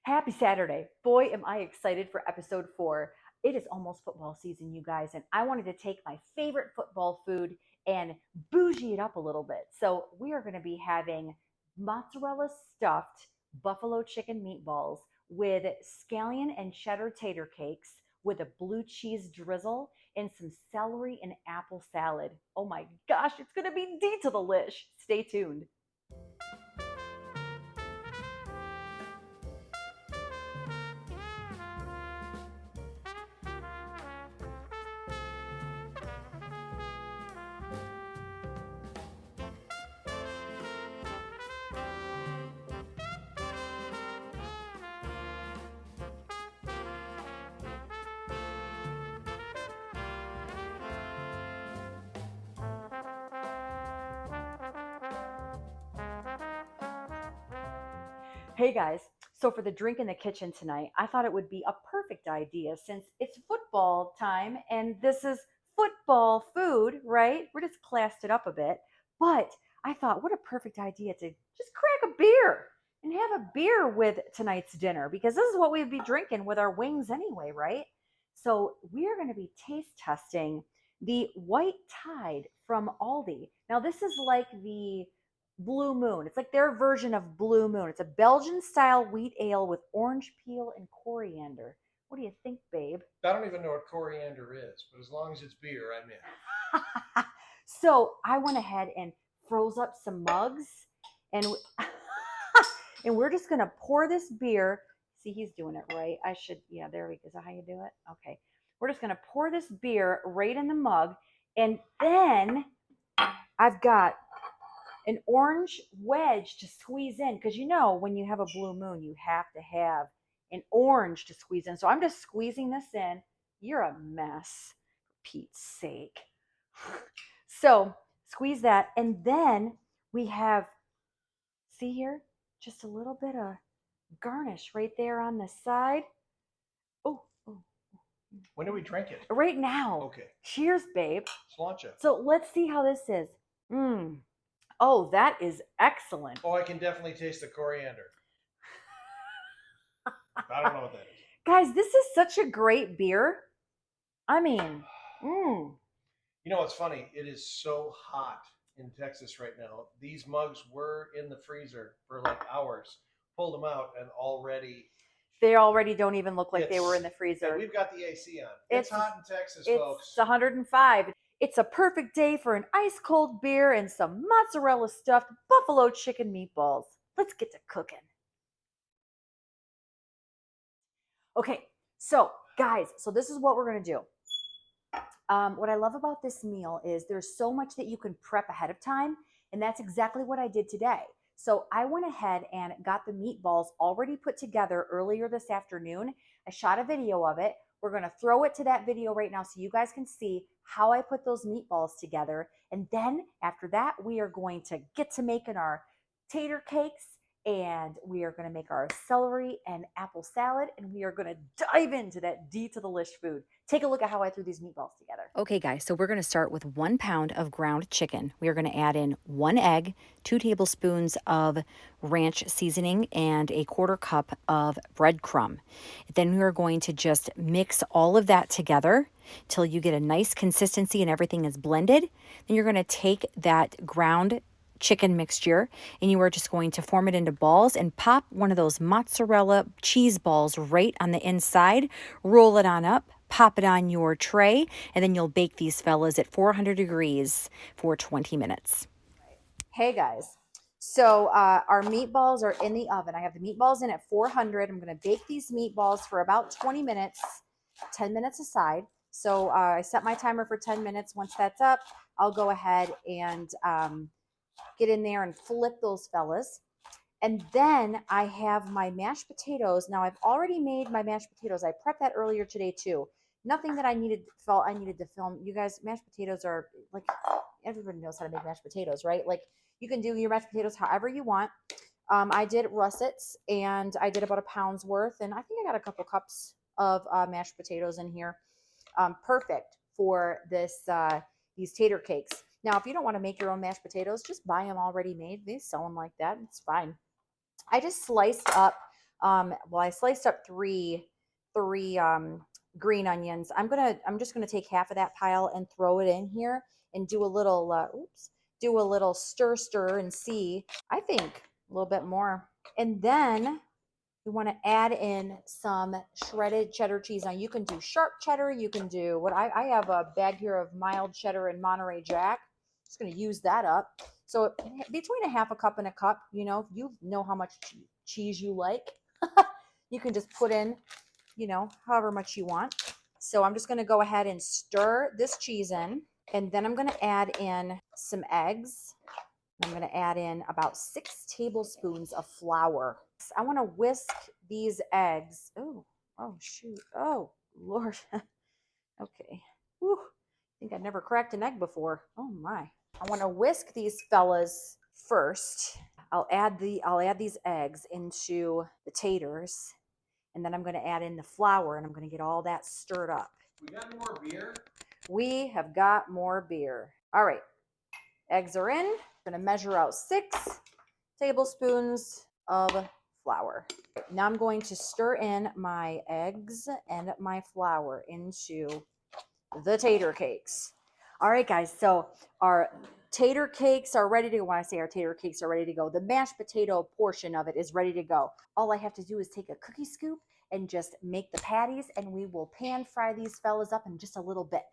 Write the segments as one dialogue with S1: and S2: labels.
S1: Happy Saturday. Boy, am I excited for episode 4. It is almost football season, you guys, and I wanted to take my favorite football food and bougie it up a little bit. So, we are going to be having mozzarella stuffed buffalo chicken meatballs with scallion and cheddar tater cakes with a blue cheese drizzle and some celery and apple salad. Oh my gosh, it's going to be D to the lish. Stay tuned. Hey guys, so for the drink in the kitchen tonight, I thought it would be a perfect idea since it's football time and this is football food, right? We're just classed it up a bit. But I thought, what a perfect idea to just crack a beer and have a beer with tonight's dinner because this is what we'd be drinking with our wings anyway, right? So we are going to be taste testing the White Tide from Aldi. Now, this is like the Blue Moon. It's like their version of Blue Moon. It's a Belgian style wheat ale with orange peel and coriander. What do you think, babe?
S2: I don't even know what coriander is, but as long as it's beer, I'm in.
S1: So I went ahead and froze up some mugs and and we're just gonna pour this beer. See, he's doing it right. I should, yeah, there we go. Is that how you do it? Okay. We're just gonna pour this beer right in the mug, and then I've got an orange wedge to squeeze in because when you have a blue moon, you have to have an orange to squeeze in. So I'm just squeezing this in. You're a mess, for Pete's sake. So squeeze that, and then we have, see here, just a little bit of garnish right there on the side. Oh,
S2: When do we drink it?
S1: right now.
S2: Okay.
S1: Cheers, babe.
S2: Let's launch it.
S1: So let's see how this is. Oh, that is excellent.
S2: Oh, I can definitely taste the coriander. I don't know what that is.
S1: Guys, this is such a great beer. I mean,
S2: You know what's funny? It is so hot in Texas right now. These mugs were in the freezer for like hours. Pulled them out and already
S1: they already don't even look like they were in the freezer.
S2: And we've got the AC on. It's hot in Texas, folks.
S1: It's 105. It's a perfect day for an ice cold beer and some mozzarella stuffed buffalo chicken meatballs. Let's get to cooking. Okay, so guys, this is what we're going to do. What I love about this meal is there's so much that you can prep ahead of time, and that's exactly what I did today. So I went ahead and got the meatballs already put together earlier this afternoon. I shot a video of it. We're going to throw it to that video right now so you guys can see how I put those meatballs together. And then after that, we are going to get to making our tater cakes, and we are going to make our celery and apple salad, and we are going to dive into that D to the lish food. Take a look at how I threw these meatballs together. Okay, guys, so we're going to start with 1 pound of ground chicken. We are going to add in 1 egg, 2 tablespoons of ranch seasoning, and a 1/4 cup of breadcrumb. Then we are going to just mix all of that together till you get a nice consistency and everything is blended. Then you're going to take that ground chicken mixture and you are just going to form it into balls and pop one of those mozzarella cheese balls right on the inside, roll it on up, pop it on your tray, and then you'll bake these fellas at 400 degrees for 20 minutes. Hey guys, so our meatballs are in the oven. I have the meatballs in at 400. I'm going to bake these meatballs for about 20 minutes, 10 minutes aside. So I set my timer for 10 minutes. Once that's up, I'll go ahead and get in there and flip those fellas. And then I have my mashed potatoes. Now I've already made my mashed potatoes. I prepped that earlier today too. Nothing that I felt I needed to film. You guys, mashed potatoes are like, everybody knows how to make mashed potatoes, right? Like you can do your mashed potatoes however you want. I did russets and I did about 1 pound's worth. And I think I got a couple cups of mashed potatoes in here. Perfect for these tater cakes. Now, if you don't want to make your own mashed potatoes, just buy them already made. They sell them like that. It's fine. I just sliced up Well, I sliced up three green onions. I'm just gonna take half of that pile and throw it in here and do a little do a little stir and see. I think a little bit more, and then we want to add in some shredded cheddar cheese. Now you can do sharp cheddar. You can do what I have a bag here of mild cheddar and Monterey Jack. Just going to use that up. So between a half a cup and a cup, you know how much cheese you like. You can just put in, however much you want. So I'm just going to go ahead and stir this cheese in. And then I'm going to add in some eggs. I'm going to add in about 6 tablespoons of flour. I want to whisk these eggs. Oh, shoot. Oh, Lord. Okay. Whew. I think I've never cracked an egg before. Oh, my. I want to whisk these fellas first. I'll add these eggs into the taters, and then I'm going to add in the flour, and I'm going to get all that stirred up.
S2: We got any more beer?
S1: We have got more beer. All right. Eggs are in. I'm going to measure out 6 tablespoons of flour. Now I'm going to stir in my eggs and my flour into the tater cakes. All right, guys, so our tater cakes are ready to go. When I say our tater cakes are ready to go, the mashed potato portion of it is ready to go. All I have to do is take a cookie scoop and just make the patties, and we will pan fry these fellas up in just a little bit.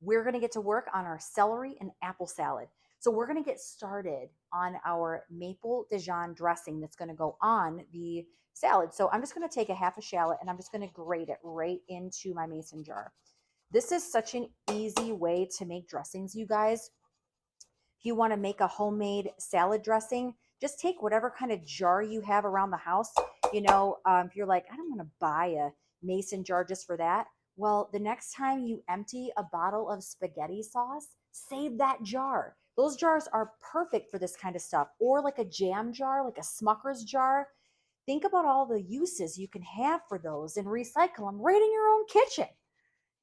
S1: We're going to get to work on our celery and apple salad. So we're going to get started on our maple Dijon dressing that's going to go on the salad. So I'm just going to take a half a shallot and I'm just going to grate it right into my mason jar. This is such an easy way to make dressings, you guys. If you want to make a homemade salad dressing, just take whatever kind of jar you have around the house. If you're like, I don't want to buy a mason jar just for that. Well, the next time you empty a bottle of spaghetti sauce, save that jar. Those jars are perfect for this kind of stuff. Or like a jam jar, like a Smucker's jar. Think about all the uses you can have for those and recycle them right in your own kitchen.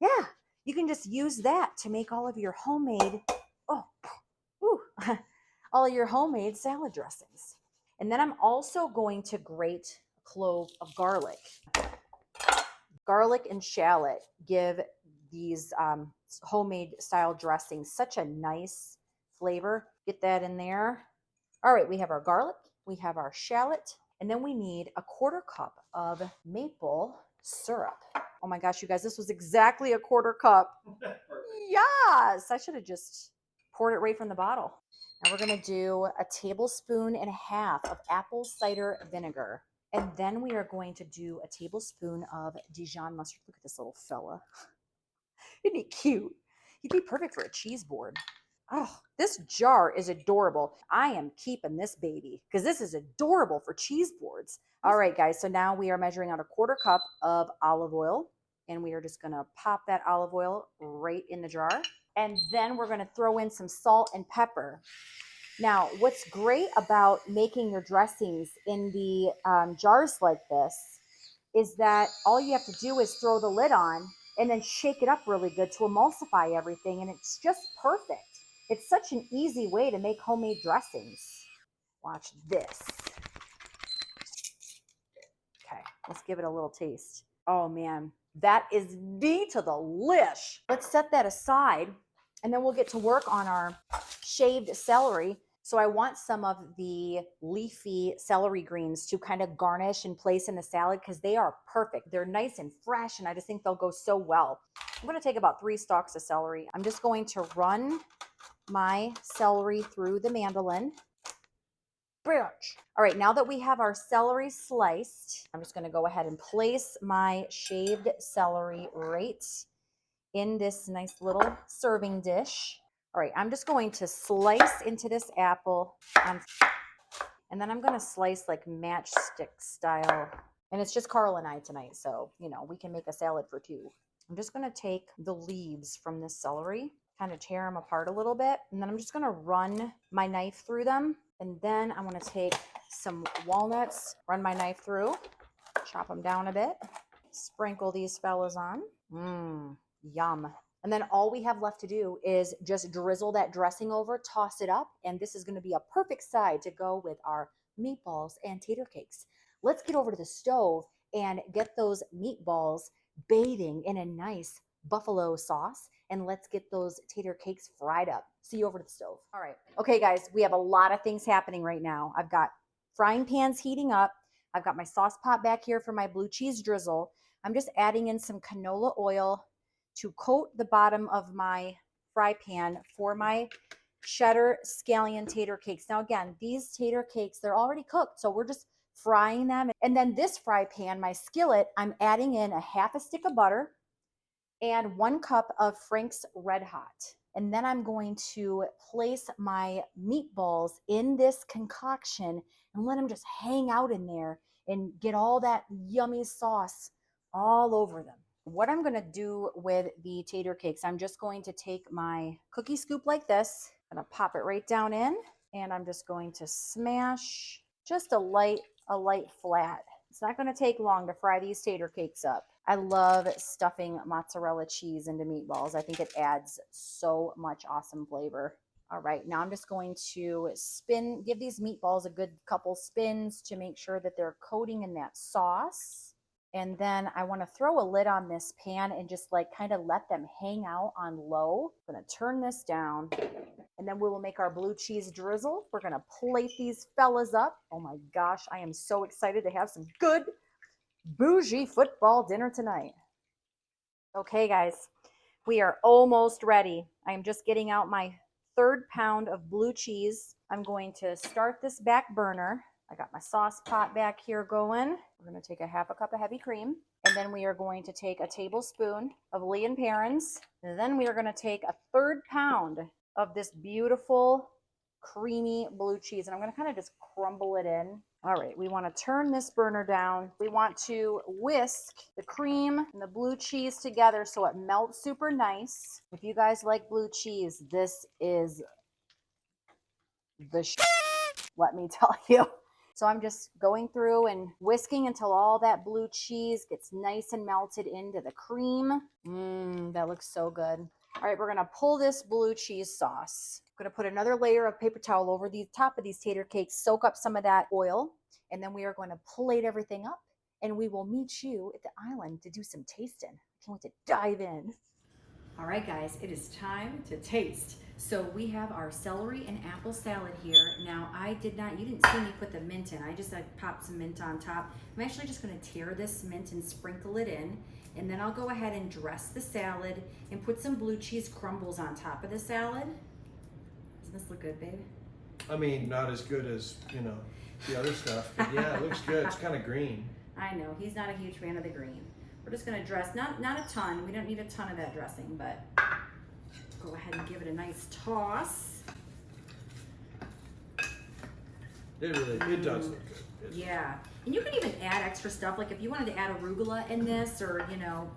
S1: Yeah, you can just use that to make all of your homemade, all of your homemade salad dressings. And then I'm also going to grate a clove of garlic. Garlic and shallot give these homemade style dressings such a nice flavor. Get that in there. All right, we have our garlic, we have our shallot, and then we need a 1/4 cup of maple syrup. Oh my gosh, you guys, this was exactly a 1/4 cup. Yes, I should have just poured it right from the bottle. Now we're going to do a 1.5 tablespoons of apple cider vinegar. And then we are going to do a tablespoon of Dijon mustard. Look at this little fella. Isn't he cute? He'd be perfect for a cheese board. Oh, this jar is adorable. I am keeping this baby because this is adorable for cheese boards. All right, guys. So now we are measuring out a 1/4 cup of olive oil. And we are just going to pop that olive oil right in the jar. And then we're going to throw in some salt and pepper. Now, what's great about making your dressings in the jars like this is that all you have to do is throw the lid on and then shake it up really good to emulsify everything. And it's just perfect. It's such an easy way to make homemade dressings. Watch this. Okay, let's give it a little taste. Oh, man, that is D to the lish. Let's set that aside, and then we'll get to work on our shaved celery. So I want some of the leafy celery greens to kind of garnish and place in the salad because they are perfect. They're nice and fresh, and I just think they'll go so well. I'm going to take about 3 stalks of celery. I'm just going to run my celery through the mandolin. All right, now that we have our celery sliced, I'm just going to go ahead and place my shaved celery right in this nice little serving dish. All right, I'm just going to slice into this apple, and then I'm going to slice like matchstick style. And it's just Carl and I tonight, so, we can make a salad for 2. I'm just going to take the leaves from this celery, kind of tear them apart a little bit, and then I'm just going to run my knife through them. And then I'm going to take some walnuts, run my knife through, chop them down a bit, sprinkle these fellas on. Yum. And then all we have left to do is just drizzle that dressing over, toss it up, and this is going to be a perfect side to go with our meatballs and tater cakes. let's get over to the stove and get those meatballs bathing in a nice buffalo sauce, and let's get those tater cakes fried up. See you over to the stove. All right. Okay, guys, we have a lot of things happening right now. I've got frying pans heating up. I've got my sauce pot back here for my blue cheese drizzle. I'm just adding in some canola oil to coat the bottom of my fry pan for my cheddar scallion tater cakes. Now, again, these tater cakes, they're already cooked, so we're just frying them. And then this fry pan, my skillet, I'm adding in a half a stick of butter and 1 cup of Frank's Red Hot. And then I'm going to place my meatballs in this concoction and let them just hang out in there and get all that yummy sauce all over them. What I'm going to do with the tater cakes, I'm just going to take my cookie scoop like this. I'm going to pop it right down in, and I'm just going to smash just a light flat. It's not going to take long to fry these tater cakes up. I love stuffing mozzarella cheese into meatballs. I think it adds so much awesome flavor. All right, now I'm just going to give these meatballs a good couple spins to make sure that they're coating in that sauce. And then I want to throw a lid on this pan and just like kind of let them hang out on low. I'm going to turn this down, and then we will make our blue cheese drizzle. We're going to plate these fellas up. Oh my gosh, I am so excited to have some good bougie football dinner tonight. Okay, guys, we are almost ready. I am just getting out my 1/3 pound of blue cheese. I'm going to start this back burner. I got my sauce pot back here going. We're going to take a 1/2 cup of heavy cream, and then we are going to take a tablespoon of Lee & Perrins, and then we are going to take a 1/3 pound of this beautiful creamy blue cheese, and I'm going to kind of just crumble it in. All right, we want to turn this burner down. We want to whisk the cream and the blue cheese together so it melts super nice. If you guys like blue cheese, this is the let me tell you. So I'm just going through and whisking until all that blue cheese gets nice and melted into the cream. That looks so good. All right, we're going to pull this blue cheese sauce. I'm going to put another layer of paper towel over the top of these tater cakes, soak up some of that oil, and then we are going to plate everything up, and we will meet you at the island to do some tasting. I can't wait to dive in. All right, guys, it is time to taste. So we have our celery and apple salad here. Now, you didn't see me put the mint in. I just popped some mint on top. I'm actually just going to tear this mint and sprinkle it in. And then I'll go ahead and dress the salad and put some blue cheese crumbles on top of the salad. Doesn't this look good, babe?
S2: I mean, not as good as, the other stuff. But yeah, it looks good. It's kind of green.
S1: I know. He's not a huge fan of the green. We're just going to dress, not a ton. We don't need a ton of that dressing, but go ahead and give it a nice toss.
S2: It does look good.
S1: Yeah. And you can even add extra stuff. Like if you wanted to add arugula in this, or,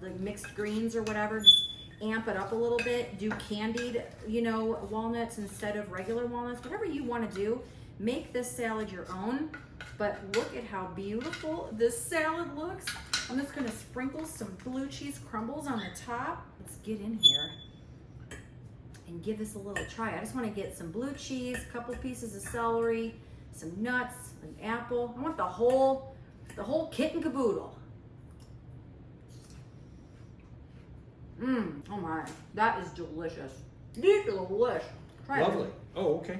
S1: like mixed greens or whatever, just amp it up a little bit. Do candied, walnuts instead of regular walnuts. Whatever you want to do. Make this salad your own. But look at how beautiful this salad looks. I'm just going to sprinkle some blue cheese crumbles on the top. Let's get in here and give this a little try. I just want to get some blue cheese, a couple pieces of celery, some nuts, an apple. I want the whole kit and caboodle. Oh my, that is delicious. Delish. Try
S2: Lovely.
S1: it.
S2: Oh, okay.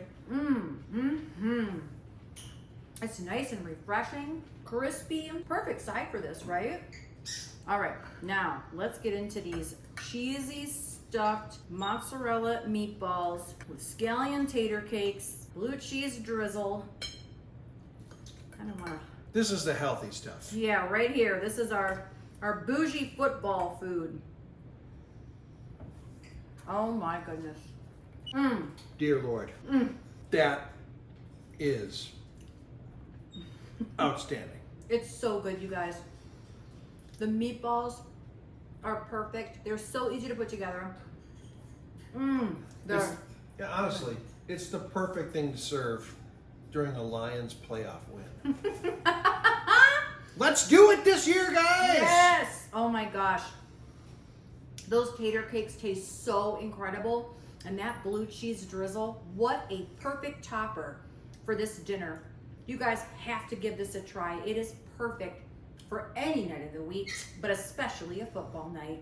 S1: It's nice and refreshing, crispy, perfect side for this, right? All right, now let's get into these cheesy stuffed mozzarella meatballs with scallion tater cakes, blue cheese drizzle. Kind of wanna.
S2: This is the healthy stuff.
S1: Yeah, right here. This is our bougie football food. Oh my goodness.
S2: Dear Lord, that is outstanding.
S1: It's so good, you guys. The meatballs are perfect. They're so easy to put together.
S2: Honestly, it's the perfect thing to serve during a Lions playoff win. Let's do it this year, guys!
S1: Yes! Oh my gosh. Those tater cakes taste so incredible. And that blue cheese drizzle, what a perfect topper for this dinner. You guys have to give this a try. It is
S3: perfect for any night of the week, but especially a football night.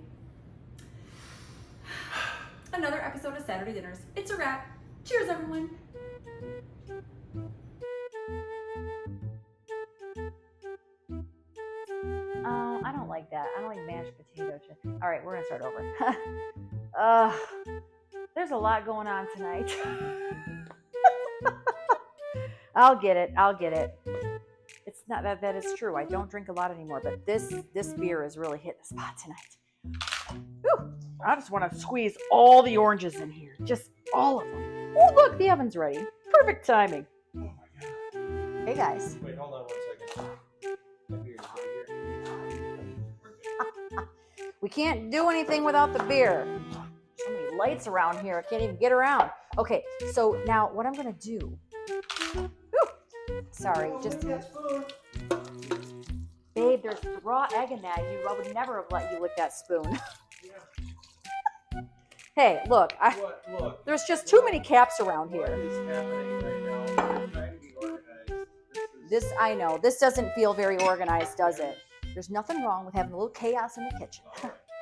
S3: Another episode of Saturday Dinners. It's a wrap. Cheers, everyone.
S1: I don't like that. I don't like mashed potato chips. All right, we're gonna start over. There's a lot going on tonight. I'll get it. It's not that is true. I don't drink a lot anymore, but this beer is really hitting the spot tonight. Whew. I just want to squeeze all the oranges in here, just all of them. Oh, look, the oven's ready. Perfect timing.
S2: Oh my god.
S1: Hey guys.
S2: Wait, hold on 1 second. That beer's right here.
S1: We can't do anything without the beer. So many lights around here. I can't even get around. Okay, so now what I'm gonna do. Whew. Sorry, just. Babe, there's raw egg in that. I would never have let you lick that spoon.
S2: Yeah.
S1: Hey, look,
S2: Look.
S1: there's just too many caps around
S2: What
S1: here.
S2: is happening right now? We're trying to be organized.
S1: This, I know, this doesn't feel very organized, does it? There's nothing wrong with having a little chaos in the kitchen.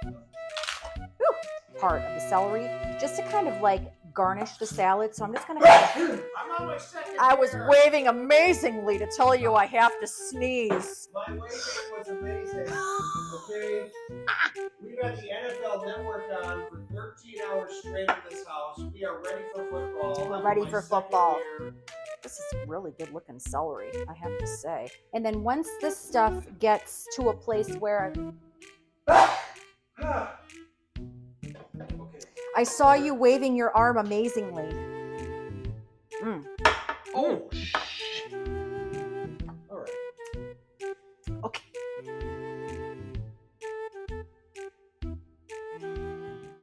S1: Whew. Part of the celery, just to kind of like garnish the salad. So I'm just gonna.
S2: I'm on my second
S1: I was
S2: beer.
S1: waving amazingly to tell you I have to sneeze.
S2: My waving was amazing. Okay? We've had the NFL Network on for 13 hours straight in this house. We are ready for football.
S1: We're
S2: I'm
S1: ready
S2: on my
S1: for
S2: second
S1: football.
S2: beer.
S1: This is really good looking celery, I have to say. And then once this stuff gets to a place where
S2: Okay.
S1: I saw you waving your arm amazingly.
S2: Oh,